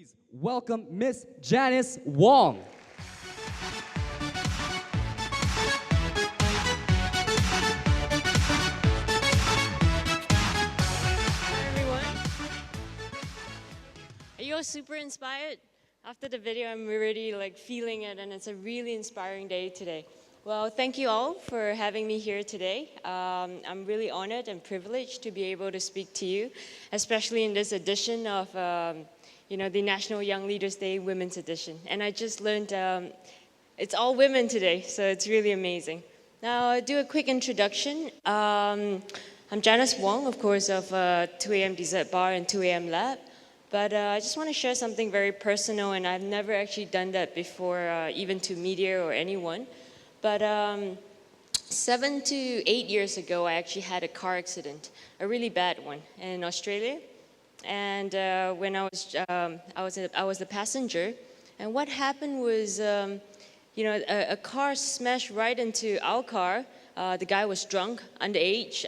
Please welcome Miss Janice Wong. Hi everyone. Are you all super inspired? After the video, I'm already feeling it, and it's a really inspiring day today. Well, thank you all for having me here today. I'm really honored and privileged to be able to speak to you, especially in this edition of the National Young Leaders Day Women's Edition. And I just learned it's all women today, so it's really amazing. Now, I'll do a quick introduction. I'm Janice Wong, of course, of 2am Dessert Bar and 2am Lab. But I just want to share something very personal, and I've never actually done that before, even to media or anyone. But 7 to 8 years ago, I actually had a car accident, a really bad one, in Australia. And when I was the passenger, and what happened was, a car smashed right into our car. The guy was drunk, underage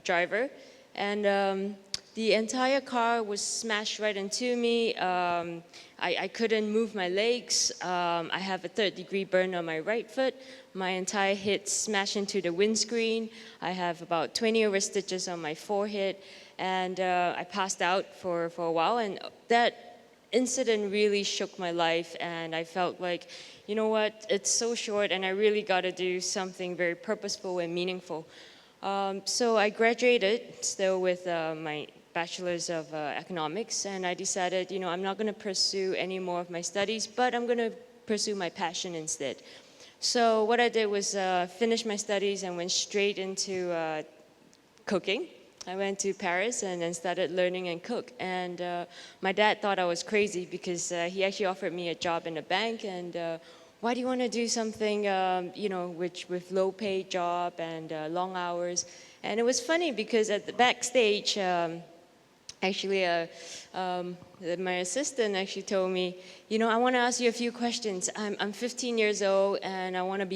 driver, and the entire car was smashed right into me. I couldn't move my legs. I have a third-degree burn on my right foot. My entire head smashed into the windscreen. I have about 20 over stitches on my forehead, and I passed out for a while. And that incident really shook my life, and I felt like, you know what, it's so short, and I really got to do something very purposeful and meaningful. So I graduated still with my Bachelor's of Economics, and I decided, I'm not going to pursue any more of my studies, but I'm going to pursue my passion instead. So what I did was finish my studies and went straight into cooking. I went to Paris and then started learning and cook. And my dad thought I was crazy because he actually offered me a job in a bank. And why do you want to do something, with low-paid job and long hours? And it was funny because at the backstage, actually, my assistant actually told me, I want to ask you a few questions. I'm 15 years old, and I want to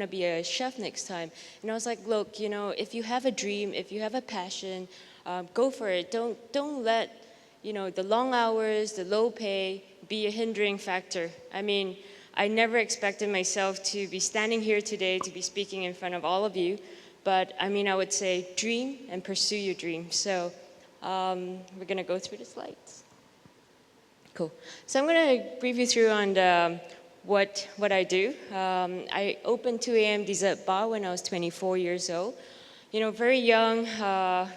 be a chef next time. And I was like, look, if you have a dream, if you have a passion, go for it. Don't let, the long hours, the low pay, be a hindering factor. I mean, I never expected myself to be standing here today to be speaking in front of all of you, but I would say dream and pursue your dream. So. We're going to go through the slides. Cool. So I'm going to brief you through on what I do. I opened 2am Dessert Bar when I was 24 years old. Very young,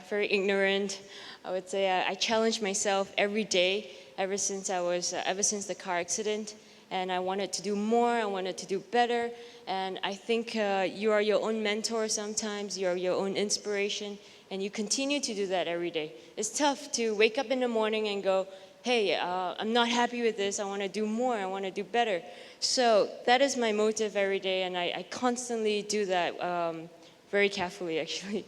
very ignorant. I would say I challenged myself every day ever since the car accident. And I wanted to do more, I wanted to do better. And I think you are your own mentor sometimes, you are your own inspiration, and you continue to do that every day. It's tough to wake up in the morning and go, hey, I'm not happy with this, I want to do more, I want to do better. So that is my motive every day, and I constantly do that very carefully, actually.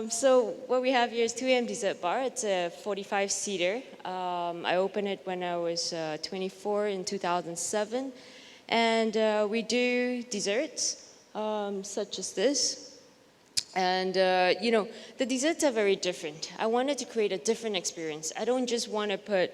So what we have here is 2am Dessert Bar. It's a 45-seater. I opened it when I was 24 in 2007. And we do desserts, such as this. And, the desserts are very different. I wanted to create a different experience. I don't just want to put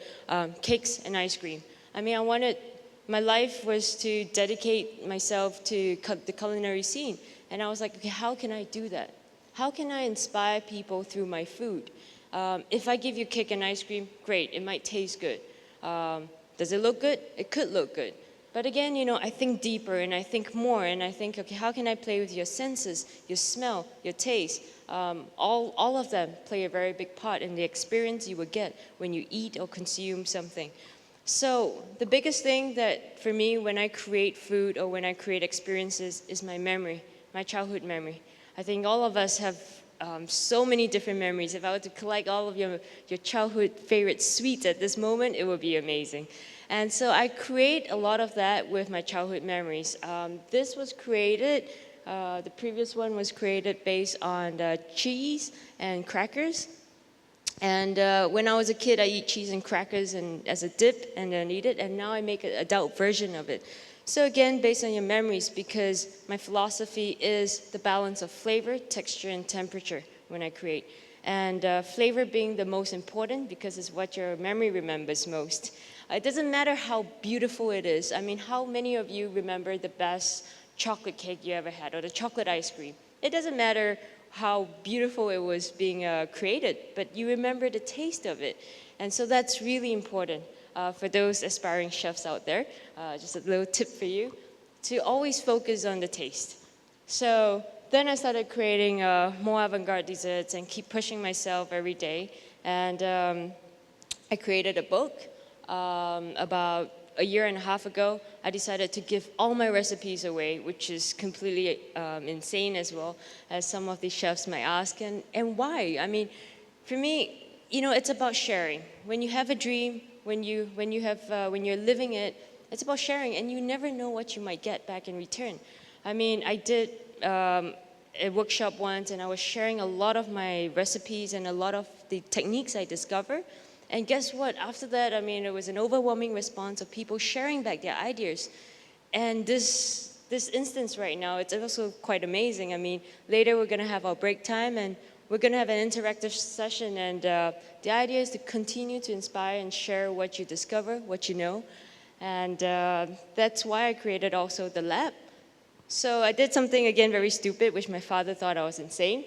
cakes and ice cream. My life was to dedicate myself to the culinary scene. And I was like, okay, how can I do that? How can I inspire people through my food? If I give you cake and ice cream, great, it might taste good. Does it look good? It could look good. But again, I think deeper and I think more, and I think, okay, how can I play with your senses, your smell, your taste? All of them play a very big part in the experience you will get when you eat or consume something. So the biggest thing that for me when I create food or when I create experiences is my memory, my childhood memory. I think all of us have so many different memories. If I were to collect all of your childhood favorite sweets at this moment, it would be amazing. And so I create a lot of that with my childhood memories. This was created, the previous one was created based on cheese and crackers. And when I was a kid, I eat cheese and crackers and as a dip and then eat it. And now I make an adult version of it. So again, based on your memories, because my philosophy is the balance of flavor, texture, and temperature when I create. And flavor being the most important because it's what your memory remembers most. It doesn't matter how beautiful it is. I mean, how many of you remember the best chocolate cake you ever had or the chocolate ice cream? It doesn't matter how beautiful it was being created, but you remember the taste of it. And so that's really important for those aspiring chefs out there. Just a little tip for you, to always focus on the taste. So then I started creating more avant-garde desserts and keep pushing myself every day. And I created a book about a year and a half ago. I decided to give all my recipes away, which is completely insane as well, as some of the chefs might ask. And why? I mean, for me, it's about sharing. When you have a dream, when you're living it, it's about sharing, and you never know what you might get back in return. I mean, I did a workshop once, and I was sharing a lot of my recipes and a lot of the techniques I discovered. And guess what? After that, I mean, it was an overwhelming response of people sharing back their ideas. And this instance right now, it's also quite amazing. I mean, later we're going to have our break time, and we're going to have an interactive session. And the idea is to continue to inspire and share what you discover, what you know. And that's why I created also the lab. So I did something, again, very stupid, which my father thought I was insane.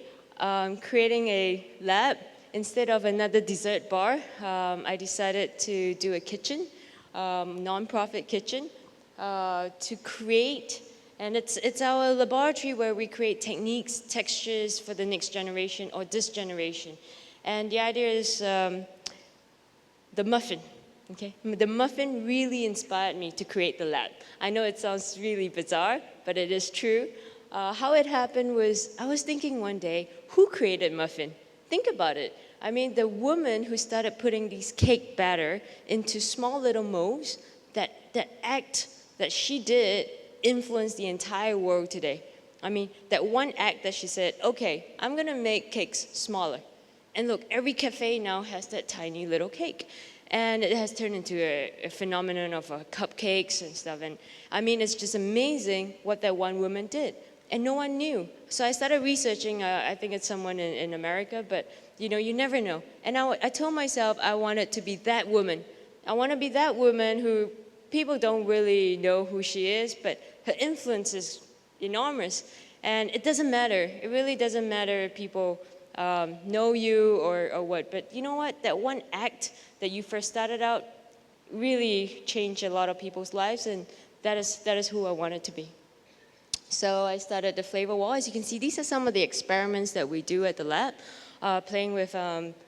Creating a lab. Instead of another dessert bar, I decided to do a kitchen, non-profit kitchen, to create, and it's our laboratory where we create techniques, textures for the next generation or this generation. And the idea is the muffin, okay? The muffin really inspired me to create the lab. I know it sounds really bizarre, but it is true. How it happened was, I was thinking one day, who created muffin? Think about it. I mean, the woman who started putting these cake batter into small little molds, that act that she did influenced the entire world today. I mean, that one act that she said, okay, I'm gonna make cakes smaller. And look, every cafe now has that tiny little cake. And it has turned into a phenomenon of cupcakes and stuff. And I mean, it's just amazing what that one woman did. And no one knew. So I started researching, I think it's someone in America, but you never know. And I told myself I wanted to be that woman. I want to be that woman who people don't really know who she is, but her influence is enormous. And it doesn't matter. It really doesn't matter if people know you or what. But you know what? That one act that you first started out really changed a lot of people's lives, and that is who I wanted to be. So I started the flavor wall. As you can see, these are some of the experiments that we do at the lab, playing with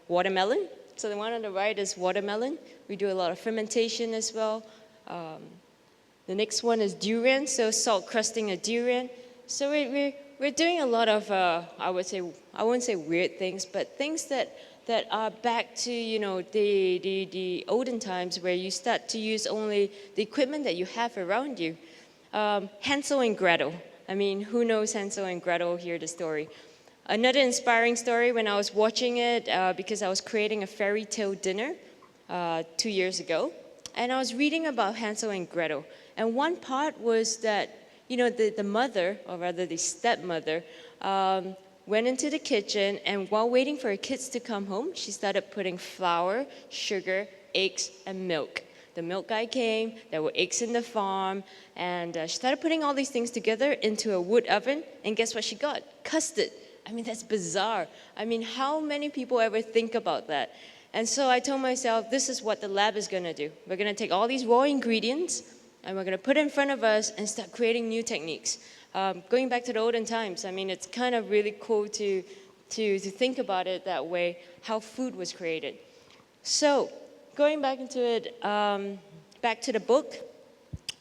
watermelon. So the one on the right is watermelon. We do a lot of fermentation as well. The next one is durian, so salt crusting a durian. So we're doing a lot of, I wouldn't say weird things, but things that are back to, the olden times where you start to use only the equipment that you have around you. Hansel and Gretel. I mean, who knows Hansel and Gretel? Hear the story. Another inspiring story when I was watching it, because I was creating a fairy tale dinner 2 years ago. And I was reading about Hansel and Gretel. And one part was that, the mother, or rather the stepmother, went into the kitchen, and while waiting for her kids to come home, she started putting flour, sugar, eggs, and milk. The milk guy came, there were eggs in the farm, and she started putting all these things together into a wood oven, and guess what she got? Custard. I mean, that's bizarre. I mean, how many people ever think about that? And so I told myself, this is what the lab is gonna do. We're gonna take all these raw ingredients, and we're gonna put it in front of us and start creating new techniques. Going back to the olden times, I mean, it's kind of really cool to think about it that way, how food was created. So, going back into it, back to the book,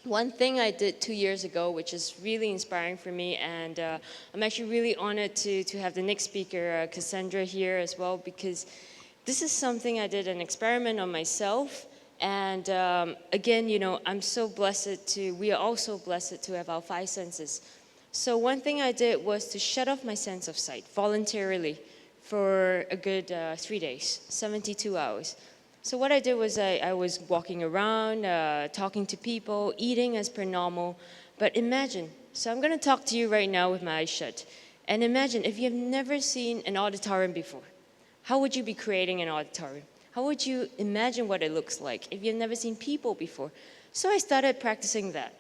one thing I did 2 years ago, which is really inspiring for me, and I'm actually really honored to have the next speaker, Cassandra, here as well, because this is something I did an experiment on myself. And again, I'm so blessed we are all so blessed to have our 5 senses. So one thing I did was to shut off my sense of sight voluntarily for a good 3 days, 72 hours. So what I did was I was walking around, talking to people, eating as per normal. But imagine, so I'm gonna talk to you right now with my eyes shut. And imagine if you've never seen an auditorium before, how would you be creating an auditorium? How would you imagine what it looks like if you've never seen people before? So I started practicing that.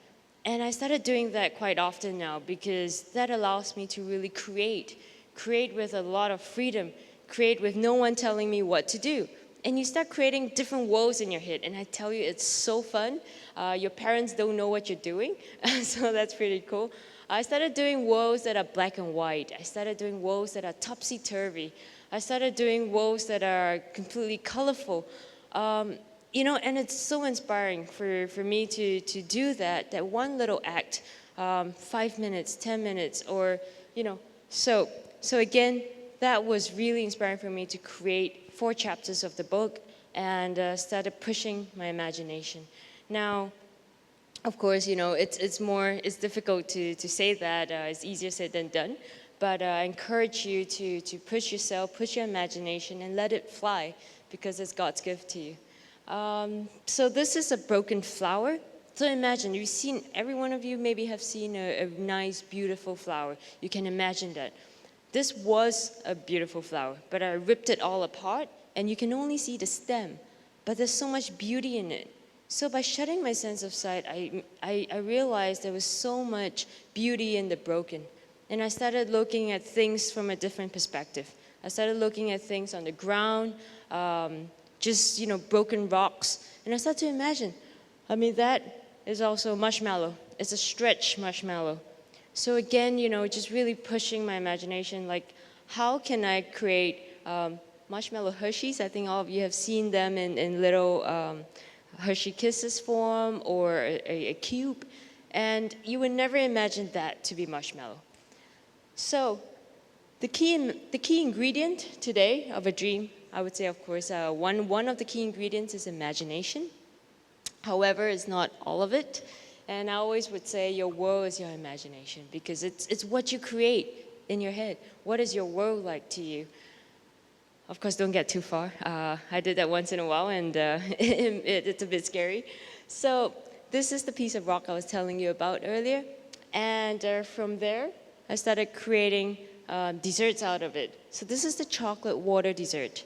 And I started doing that quite often now because that allows me to really create with a lot of freedom, create with no one telling me what to do. And you start creating different worlds in your head. And I tell you, it's so fun. Your parents don't know what you're doing, so that's pretty cool. I started doing worlds that are black and white. I started doing worlds that are topsy-turvy. I started doing worlds that are completely colorful. And it's so inspiring for me to do that one little act, 5 minutes, 10 minutes, or, so again, that was really inspiring for me to create 4 chapters of the book and started pushing my imagination. Now, of course, it's difficult to say that. It's easier said than done. But I encourage you to push yourself, push your imagination, and let it fly because it's God's gift to you. So this is a broken flower. So imagine, every one of you maybe have seen a nice, beautiful flower. You can imagine that. This was a beautiful flower, but I ripped it all apart, and you can only see the stem. But there's so much beauty in it. So by shutting my sense of sight, I realized there was so much beauty in the broken. And I started looking at things from a different perspective. I started looking at things on the ground, broken rocks. And I started to imagine, that is also marshmallow. It's a stretched marshmallow. So again, just really pushing my imagination, like how can I create marshmallow Hershey's? I think all of you have seen them in little Hershey Kisses form or a cube. And you would never imagine that to be marshmallow. So the key ingredient today of a dream, I would say, of course, one of the key ingredients is imagination. However, it's not all of it. And I always would say your world is your imagination because it's what you create in your head. What is your world like to you? Of course, don't get too far. I did that once in a while, and it's a bit scary. So this is the piece of rock I was telling you about earlier. And from there, I started creating desserts out of it. So this is the chocolate water dessert.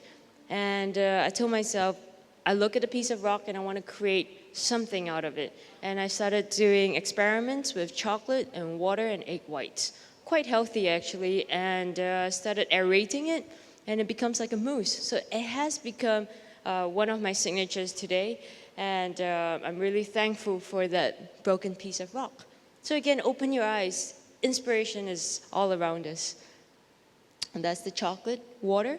And I told myself, I look at a piece of rock and I want to create something out of it. And I started doing experiments with chocolate and water and egg whites. Quite healthy, actually. And started aerating it, and it becomes like a mousse. So it has become one of my signatures today. And I'm really thankful for that broken piece of rock. So again, open your eyes. Inspiration is all around us. And that's the chocolate water.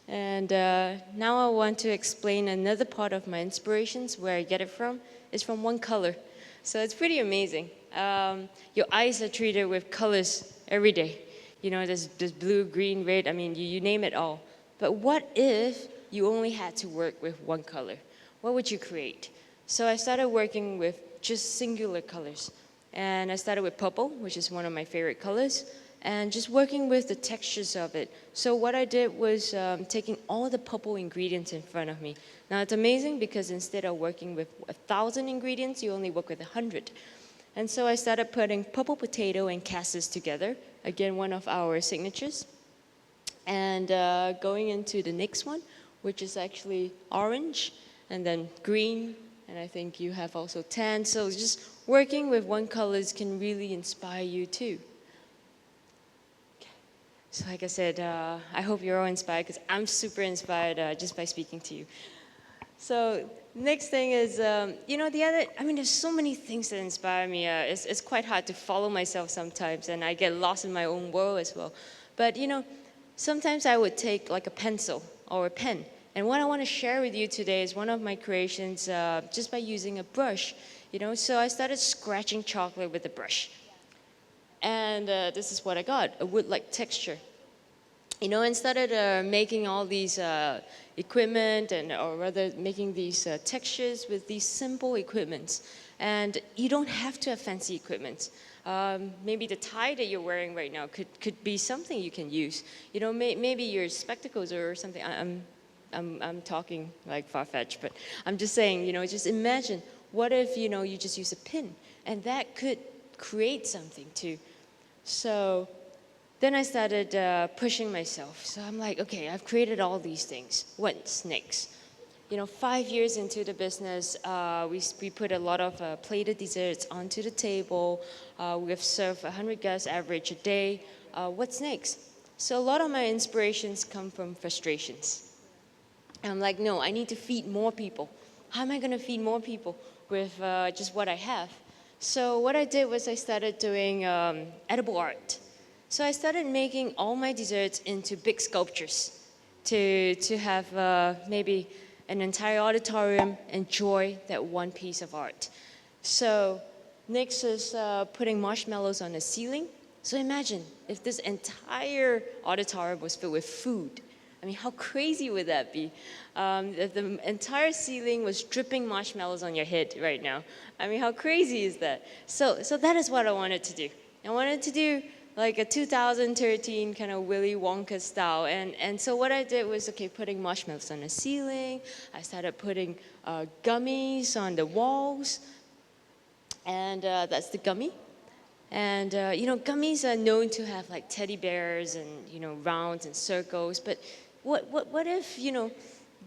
And now I want to explain another part of my inspirations, where I get it from. It's from one color. So it's pretty amazing. Your eyes are treated with colors every day. There's blue, green, red, you name it all. But what if you only had to work with one color? What would you create? So I started working with just singular colors. And I started with purple, which is one of my favorite colors, and just working with the textures of it. So what I did was taking all the purple ingredients in front of me. Now it's amazing because instead of working with 1,000 ingredients, you only work with 100. And so I started putting purple potato and cassis together, again, one of our signatures. And going into the next one, which is actually orange, and then green, and I think you have also tan. So just working with one colors can really inspire you too. So like I said, I hope you're all inspired because I'm super inspired just by speaking to you. So next thing is, there's so many things that inspire me. It's quite hard to follow myself sometimes, and I get lost in my own world as well. But, sometimes I would take like a pencil or a pen. And what I want to share with you today is one of my creations just by using a brush. So I started scratching chocolate with a brush. And this is what I got, a wood-like texture. And started making all these equipment, or rather making these textures with these simple equipments. And you don't have to have fancy equipment. Maybe the tie that you're wearing right now could be something you can use. Maybe your spectacles or something. I'm talking like far-fetched, but I'm just saying, just imagine, what if, you just use a pin, and that could create something too. So Then I started pushing myself. So I'm like, okay, I've created all these things. What's next? 5 years into the business, we put a lot of plated desserts onto the table. We've served 100 guests average a day. What's next? So a lot of my inspirations come from frustrations. And I'm like, no, I need to feed more people. How am I going to feed more people with just what I have? So what I did was I started doing edible art. So I started making all my desserts into big sculptures to have maybe an entire auditorium enjoy that one piece of art. So next is putting marshmallows on the ceiling. So imagine if this entire auditorium was filled with food. I mean, how crazy would that be? If the entire ceiling was dripping marshmallows on your head right now. I mean, how crazy is that? So that is what I wanted to do. I wanted to do like a 2013 kind of Willy Wonka style. And so what I did was, okay, putting marshmallows on the ceiling. I started putting gummies on the walls. And that's the gummy. And, gummies are known to have like teddy bears and, rounds and circles. But what if, you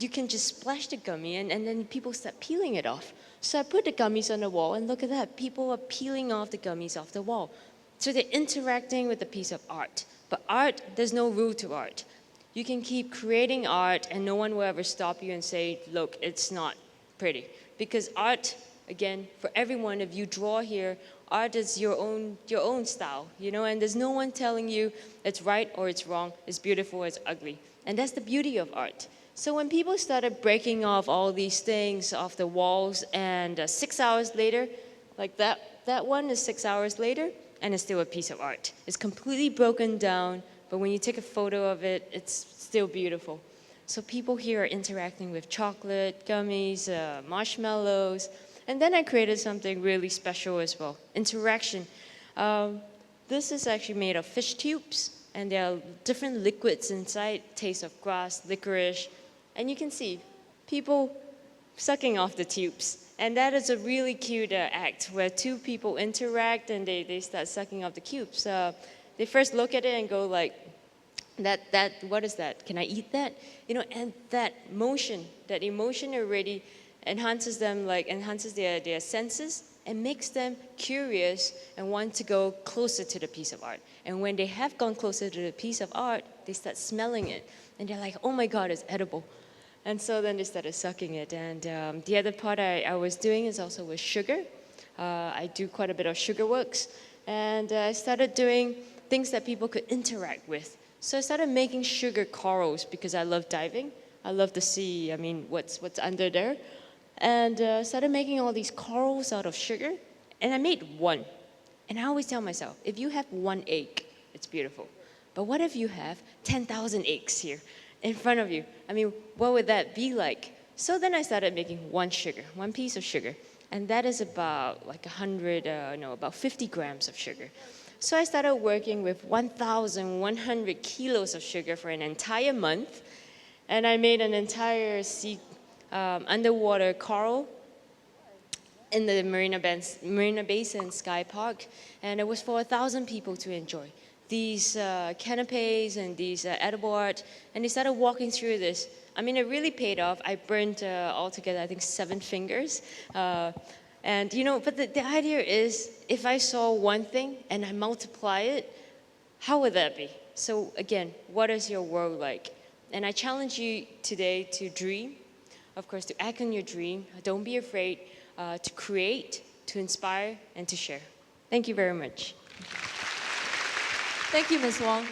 can just splash the gummy and then people start peeling it off. So I put the gummies on the wall and look at that. People are peeling off the gummies off the wall. So they're interacting with a piece of art. But art, there's no rule to art. You can keep creating art and no one will ever stop you and say, look, it's not pretty. Because art, again, for everyone, if you draw here, art is your own style, and there's no one telling you it's right or it's wrong, it's beautiful or it's ugly. And that's the beauty of art. So when people started breaking off all these things off the walls and 6 hours later, like that one is 6 hours later, and it's still a piece of art. It's completely broken down, but when you take a photo of it, it's still beautiful. So people here are interacting with chocolate, gummies, marshmallows, and then I created something really special as well, interaction. This is actually made of fish tubes, and there are different liquids inside, taste of grass, licorice, and you can see people sucking off the tubes. And that is a really cute act where two people interact and they start sucking off the cubes. They first look at it and go like, what is that? Can I eat that? And that emotion already enhances their senses and makes them curious and want to go closer to the piece of art. And when they have gone closer to the piece of art, they start smelling it. And they're like, oh my God, it's edible. And so then they started sucking it. And the other part I was doing is also with sugar. I do quite a bit of sugar works. And I started doing things that people could interact with. So I started making sugar corals because I love diving. I love the sea. I mean, what's under there. And started making all these corals out of sugar. And I made one. And I always tell myself, if you have one egg, it's beautiful. But what if you have 10,000 eggs here in front of you? I mean, what would that be like? So then I started making one piece of sugar. And that is about like about 50 grams of sugar. So I started working with 1,100 kilos of sugar for an entire month. And I made an entire underwater coral in the Marina Basin Sky Park. And it was for 1,000 people to enjoy. These canapes and these edible art, and they started walking through this. I mean, it really paid off. I burned altogether, I think, 7 fingers. But the idea is, if I saw one thing and I multiply it, how would that be? So again, what is your world like? And I challenge you today to dream, of course, to act on your dream. Don't be afraid to create, to inspire, and to share. Thank you very much. Thank you, Ms. Wong.